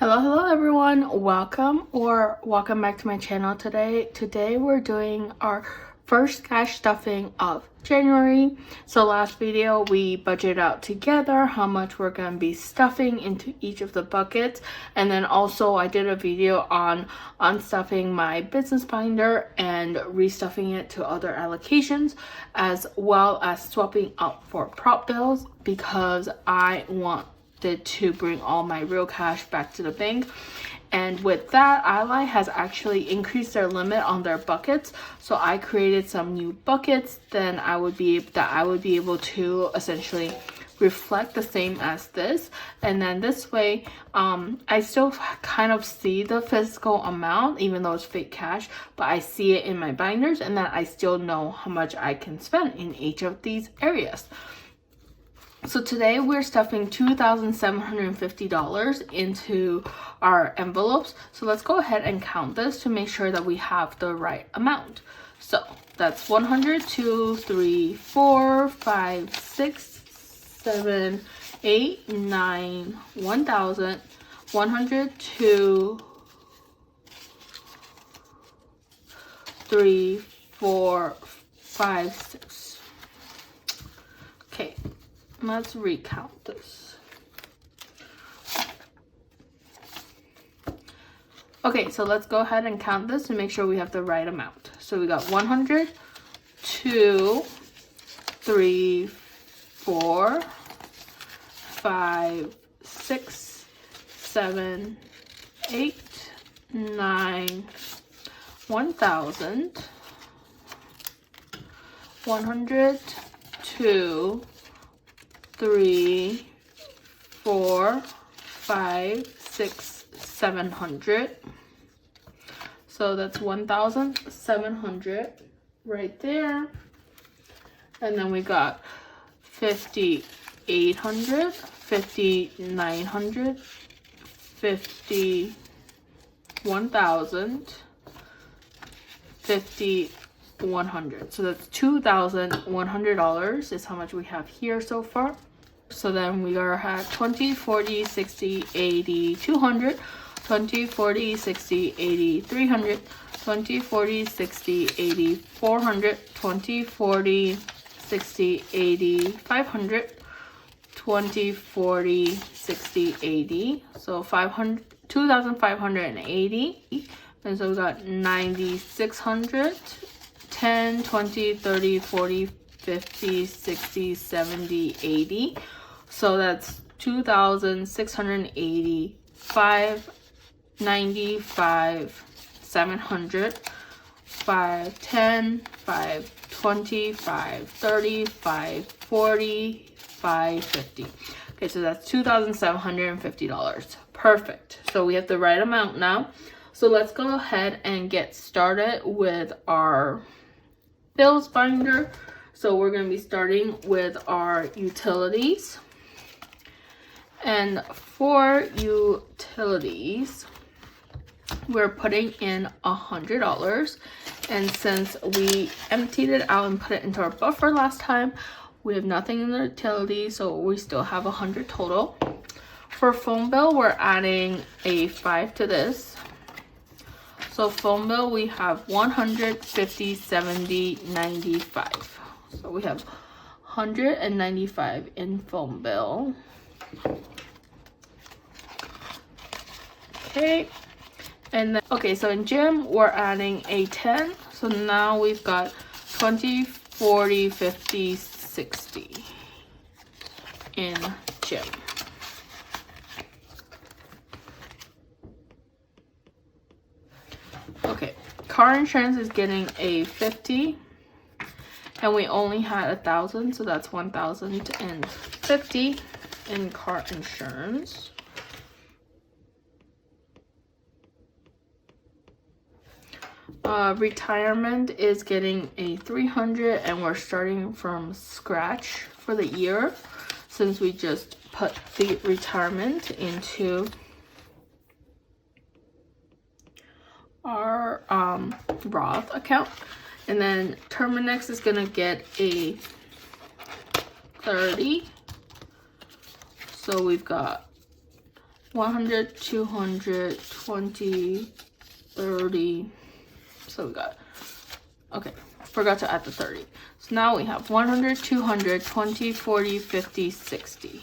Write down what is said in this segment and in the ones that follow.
Hello everyone, welcome back to my channel. Today we're doing our first cash stuffing of January. So last video we budgeted out together how much we're going to be stuffing into each of the buckets, and then also I did a video on unstuffing my business binder and restuffing it to other allocations, as well as swapping out for prop bills because I want to bring all my real cash back to the bank. And with that, Ally has actually increased their limit on their buckets, so I created some new buckets that I would be able to essentially reflect the same as this. And then this way I still kind of see the physical amount even though it's fake cash, but I see it in my binders, and then I still know how much I can spend in each of these areas. So today we're stuffing $2,750 into our envelopes. So let's go ahead and count this to make sure that we have the right amount. So that's 100, 2, 3, 4, 5, 6, 7, 8, 9, 1,000, 100, 2, 3, 4, 5, 6. Okay. Let's recount this. Okay, so let's go ahead and count this to make sure we have the right amount. So we got 100, 2, 3, 4, 5, 6, 7, 8, 9, 1,000, 100, 2, 3, 4, 5, 6, 700. So that's 1,700 right there. And then we got 5,800, 5,900, 51,000, 5,100. So that's $2,100 is how much we have here so far. So then we are at 20, 40, 60, 80, 200, 20, 40, 60, 80, 300, 20, 40, 60, 80, 400, 20, 40, 60, 80, 500, 20, 40, 60, 80. So 2,580. And so we got 9,600, 10, 20, 30, 40, 50, 60, 70, 80. So that's 2,685, 95, 700, 5, 10, 5, 20, 5, 30, 5, 40, 5, 50. Okay, so that's $2,750. Perfect. So we have the right amount now. So let's go ahead and get started with our bills binder. So we're going to be starting with our utilities. And for utilities, we're putting in $100. And since we emptied it out and put it into our buffer last time, we have nothing in the utilities, so we still have 100 total. For phone bill, we're adding a 5 to this. So phone bill, we have 150, 70, 95. So we have 195 in phone bill. Okay, and then so in gym we're adding a 10. So now we've got 20, 40, 50, 60 in gym. Okay, car insurance is getting a 50. And we only had 1,000, so that's 1,050 in car insurance. Retirement is getting a 300, and we're starting from scratch for the year since we just put the retirement into our Roth account. And then Terminex is gonna get a 30. So we've got 100, 200, 20, 30. So we got, okay, forgot to add the 30. So now we have 100, 200, 20, 40, 50, 60.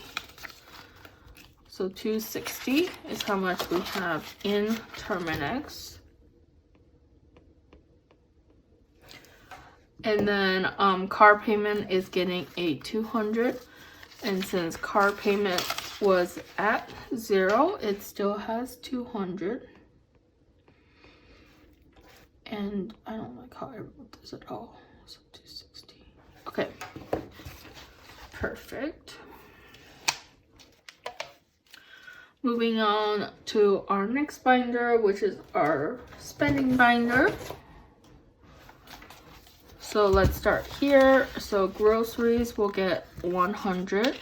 So 260 is how much we have in Terminex. And then car payment is getting a 200. And since car payment was at 0, it still has 200. And I don't like how I wrote this at all. So 260. Okay. Perfect. Moving on to our next binder, which is our spending binder. So let's start here. So groceries will get 100.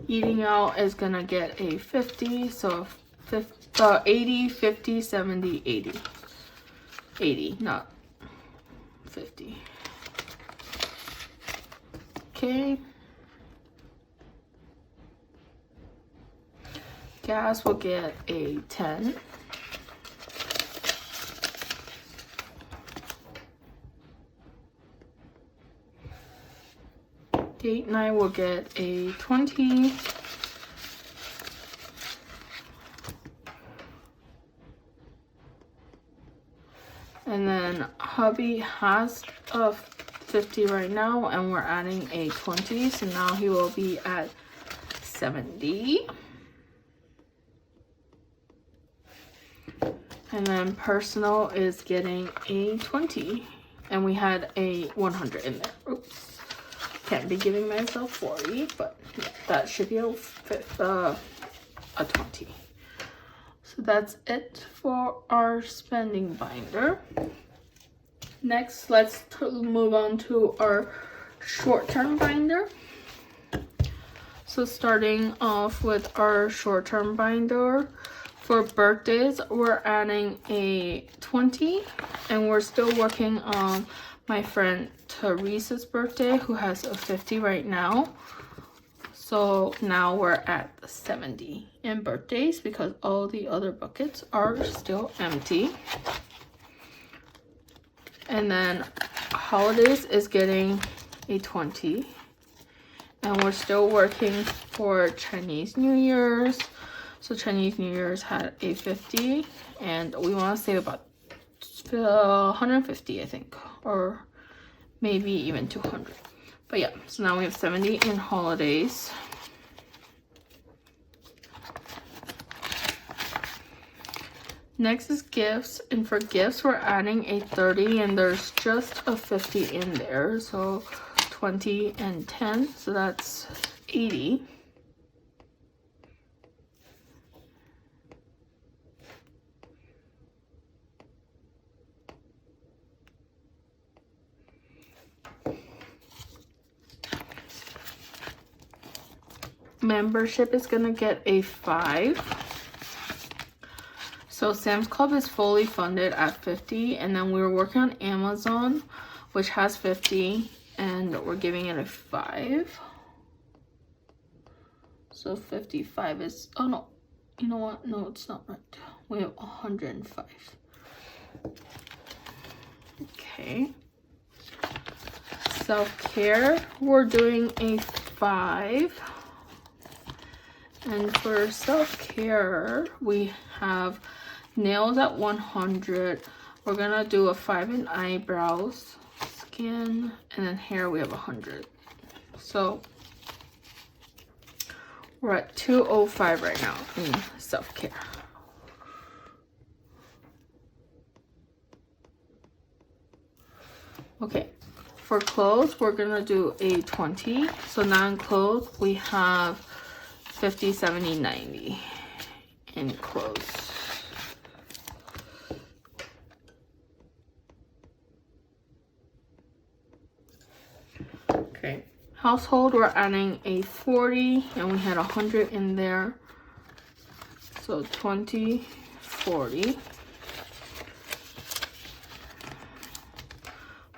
Eating out is gonna get a 50. So 80, 50, 70, 80. 80, not 50. Okay. Gas will get a 10. Date night will get a 20. And then hubby has a 50 right now, and we're adding a 20, so now he will be at 70. And then personal is getting a 20, and we had a 100 in there. Oops, can't be giving myself 40, but yeah, that should be a 20. So that's it for our spending binder. Next, let's move on to our short-term binder. So starting off with our short-term binder, for birthdays, we're adding a 20, and we're still working on my friend Teresa's birthday, who has a 50 right now. So now we're at 70 in birthdays because all the other buckets are still empty. And then holidays is getting a 20. And we're still working for Chinese New Year's. So Chinese New Year's had a 50, and we want to save about 150, I think, or maybe even 200. But yeah, so now we have 70 in holidays. Next is gifts, and for gifts we're adding a 30, and there's just a 50 in there, so 20 and 10, so that's 80. Membership is gonna get a 5. So Sam's Club is fully funded at 50, and then we were working on Amazon, which has 50, and we're giving it a 5. So 55 is, oh no, you know what? No, it's not right. We have 105. Okay. Self-care, we're doing a 5. And for self-care, we have nails at 100. We're gonna do a 5 in eyebrows, skin, and then hair we have 100. So we're at 205 right now in self-care. Okay, for clothes, we're gonna do a 20. So now in clothes, we have 50, 70, 90 in clothes. Okay, household, we're adding a 40, and we had 100 in there. So 20, 40.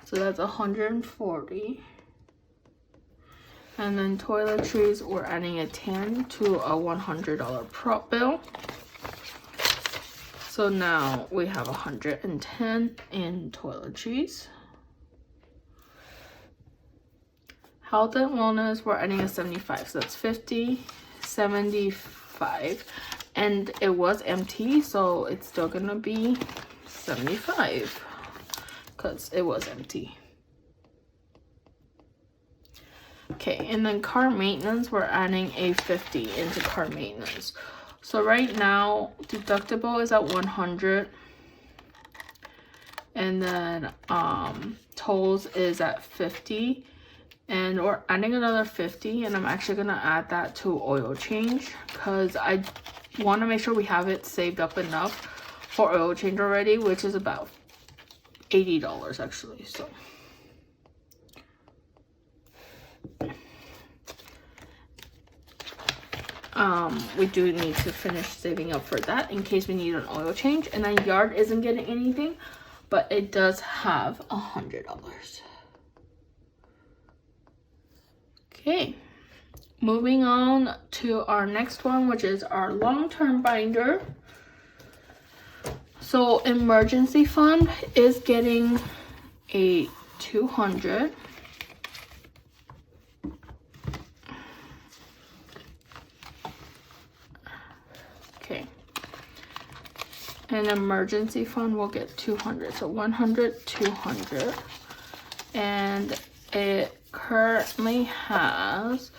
so that's 140. And then toiletries, we're adding a 10 to a $100 prop bill. So now we have 110 in toiletries. Health and wellness, we're adding a 75, so that's 50, 75, and it was empty, so it's still gonna be 75 because it was empty. Okay, and then car maintenance, we're adding a 50 into car maintenance. So right now deductible is at 100, and then tolls is at 50. And we're adding another 50, and I'm actually gonna add that to oil change because I want to make sure we have it saved up enough for oil change already, which is about $80 actually. So we do need to finish saving up for that in case we need an oil change. And then yard isn't getting anything, but it does have $100. Okay, moving on to our next one, which is our long-term binder. So emergency fund is getting a 200. Okay, an emergency fund will get 200, so 100, 200, and it currently has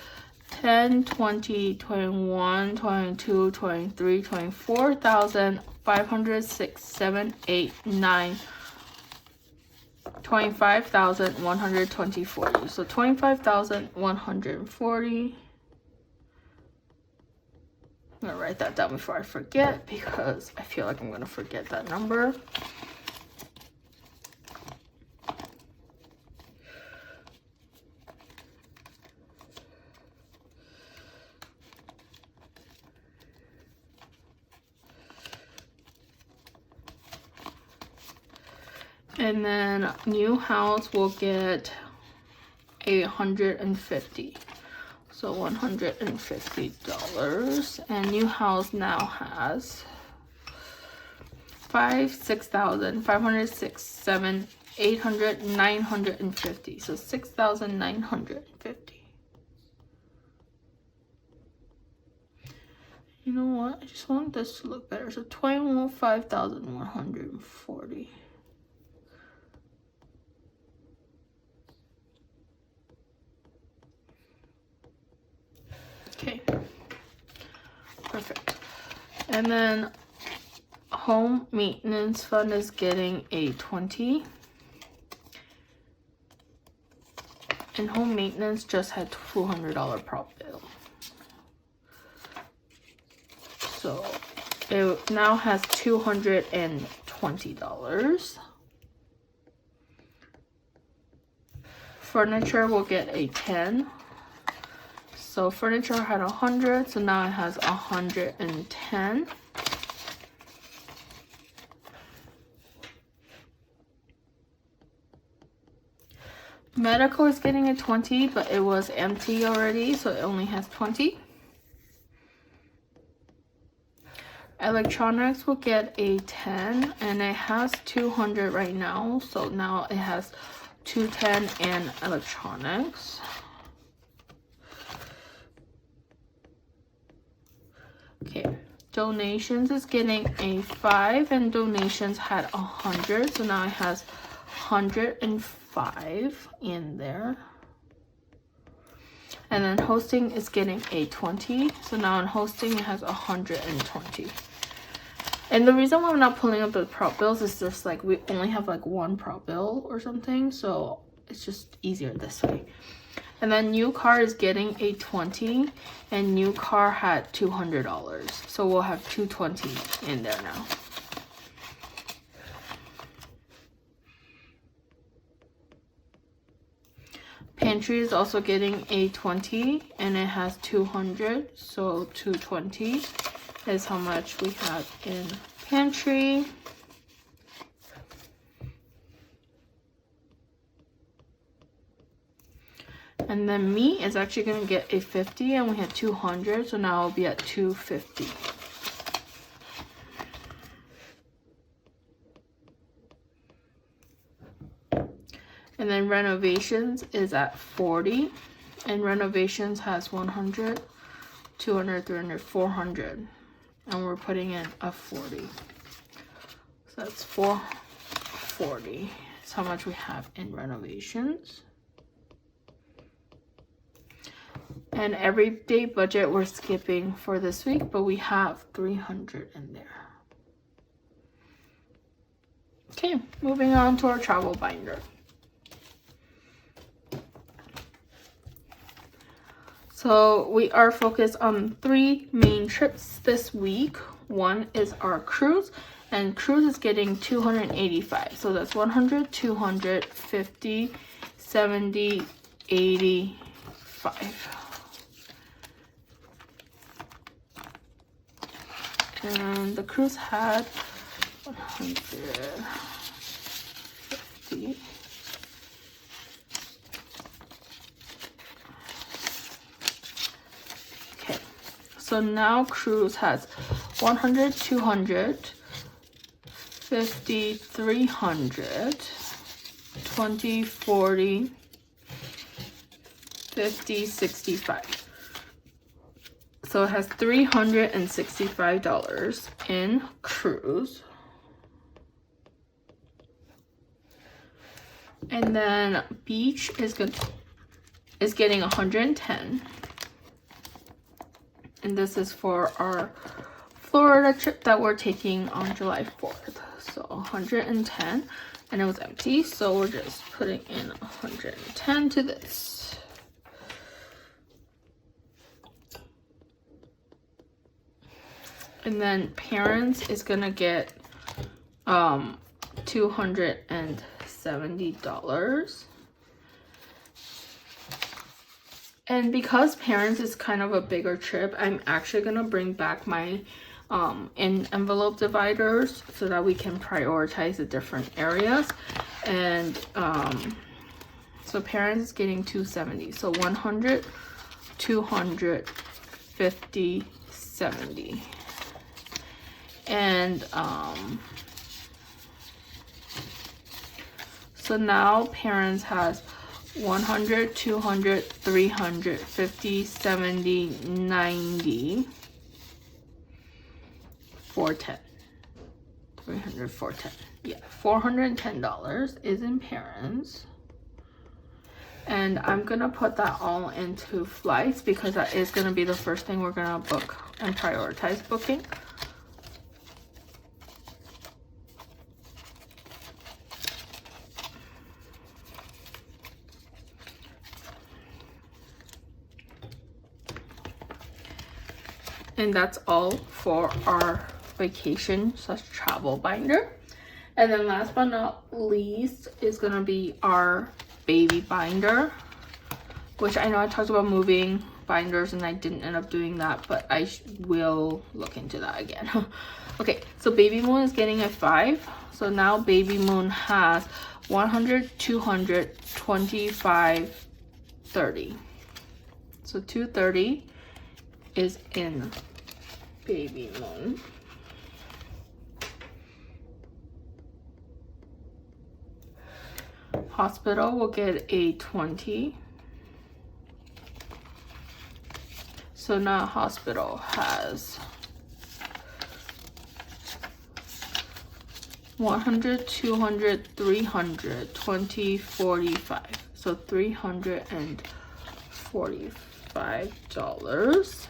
10, 20, 21, 22, 23, 24,000, 506, 7, 8, 9, 25,140. So 25,140. I'm gonna write that down before I forget because I feel like I'm gonna forget that number. And then new house will get 150. So $150. And new house now has 6,000, 506, 7, 800, 950. So 6,950. You know what? I just want this to look better. So 25,140. Okay, perfect. And then home maintenance fund is getting a 20. And home maintenance just had $200 prop bill. So it now has $220. Furniture will get a 10. So furniture had 100, so now it has 110. Medical is getting a 20, but it was empty already, so it only has 20. Electronics will get a 10, and it has 200 right now, so now it has 210 in electronics. Okay, donations is getting a 5, and donations had 100, so now it has 105 in there. And then hosting is getting a 20, so now in hosting it has 120. And the reason why I'm not pulling up the prop bills is just like we only have like one prop bill or something, so it's just easier this way. And then new car is getting a 20, and new car had $200, so we'll have 220 in there now. Pantry is also getting a 20, and it has 200, so 220 is how much we have in pantry. And then me is actually gonna get a 50, and we had 200, so now I'll be at 250. And then renovations is at 40, and renovations has 100, 200, 300, 400, and we're putting in a 40. So that's 440. That's how much we have in renovations. And everyday budget we're skipping for this week, but we have 300 in there. Okay, moving on to our travel binder. So we are focused on 3 main trips this week. One is our cruise, and cruise is getting 285. So that's 100, 200, 50, 70, 85. And the cruise had 150. Okay, so now cruise has 100, 200, 50, 300, 20, 40, 50, 65. So it has $365 in cruise. And then beach is getting 110. And this is for our Florida trip that we're taking on July 4th. So 110, and it was empty, so we're just putting in 110 to this. And then parents is gonna get $270. And because parents is kind of a bigger trip, I'm actually gonna bring back my in envelope dividers so that we can prioritize the different areas. And so parents is getting 270. So 100, 200, 50, 70. And so now parents has 100, 200, 300, 50, 70, 90, 410. 300, 410. Yeah, $410 is in parents. And I'm gonna put that all into flights because that is gonna be the first thing we're gonna book and prioritize booking. And that's all for our vacation / travel binder. And then last but not least is gonna be our baby binder, which I know I talked about moving binders and I didn't end up doing that, but I will look into that again. Okay, so baby moon is getting a 5. So now baby moon has 100, 200, 25, 30. So 230 is in baby moon. Hospital will get a 20. So now hospital has 100, 200, 300, 20, 45. So $345.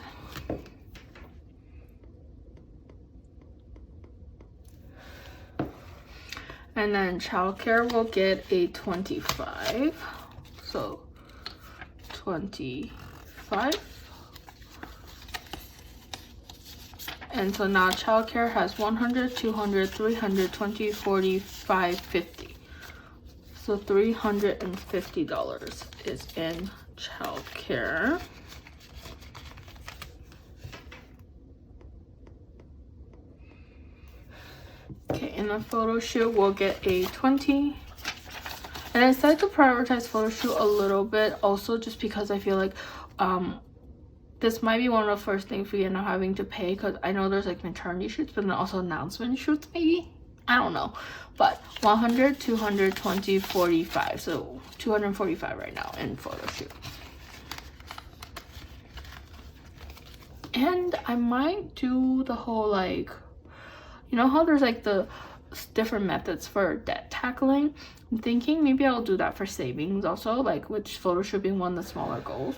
And then childcare will get a 25. So 25. And so now childcare has 100, 200, 300, 20, 45, 50. So $350 is in childcare. Okay, in the photo shoot, we'll get a 20. And I decided to prioritize photo shoot a little bit also, just because I feel like this might be one of the first things we end up having to pay, because I know there's like maternity shoots, but then also announcement shoots maybe. I don't know. But 100, 220, 45. So 245 right now in photo shoot. And I might do the whole, like, you know how there's like the different methods for debt tackling? I'm thinking maybe I'll do that for savings also, like, which photo shoot being one of the smaller goals.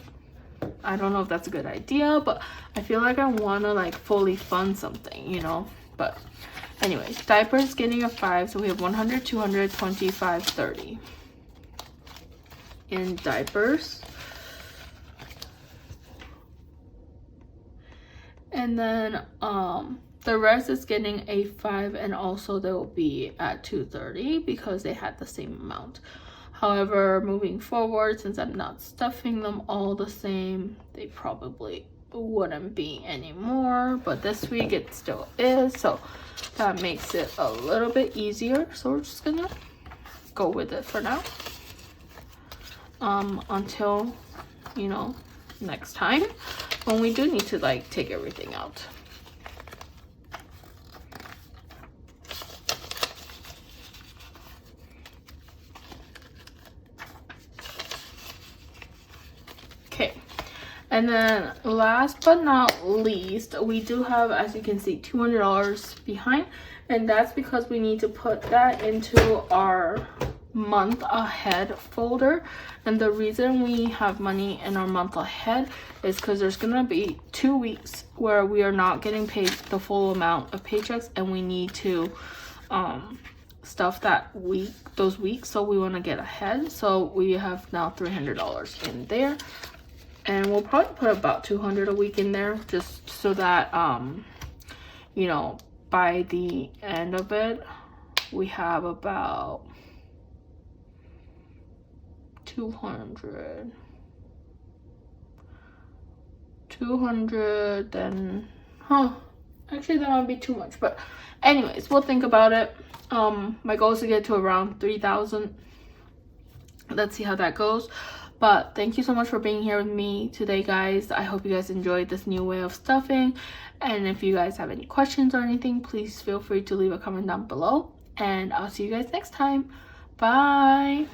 I don't know if that's a good idea, but I feel like I want to like fully fund something, you know. But anyways, diapers getting a 5, so we have 100, 200, 25, 30 in diapers. And then the rest is getting a 5, and also they will be at 230 because they had the same amount. However, moving forward, since I'm not stuffing them all the same, they probably wouldn't be anymore. But this week it still is, so that makes it a little bit easier. So we're just gonna go with it for now. Until, you know, next time when we do need to like take everything out. Okay, and then last but not least, we do have, as you can see, $200 behind, and that's because we need to put that into our month ahead folder. And the reason we have money in our month ahead is because there's gonna be 2 weeks where we are not getting paid the full amount of paychecks, and we need to stuff that week, those weeks, so we want to get ahead. So we have now $300 in there, and we'll probably put about $200 a week in there, just so that you know, by the end of it we have about 200, then actually that might be too much, but anyways, we'll think about it. My goal is to get to around 3,000. Let's see how that goes. But thank you so much for being here with me today, guys. I hope you guys enjoyed this new way of stuffing, and if you guys have any questions or anything, please feel free to leave a comment down below, and I'll see you guys next time. Bye.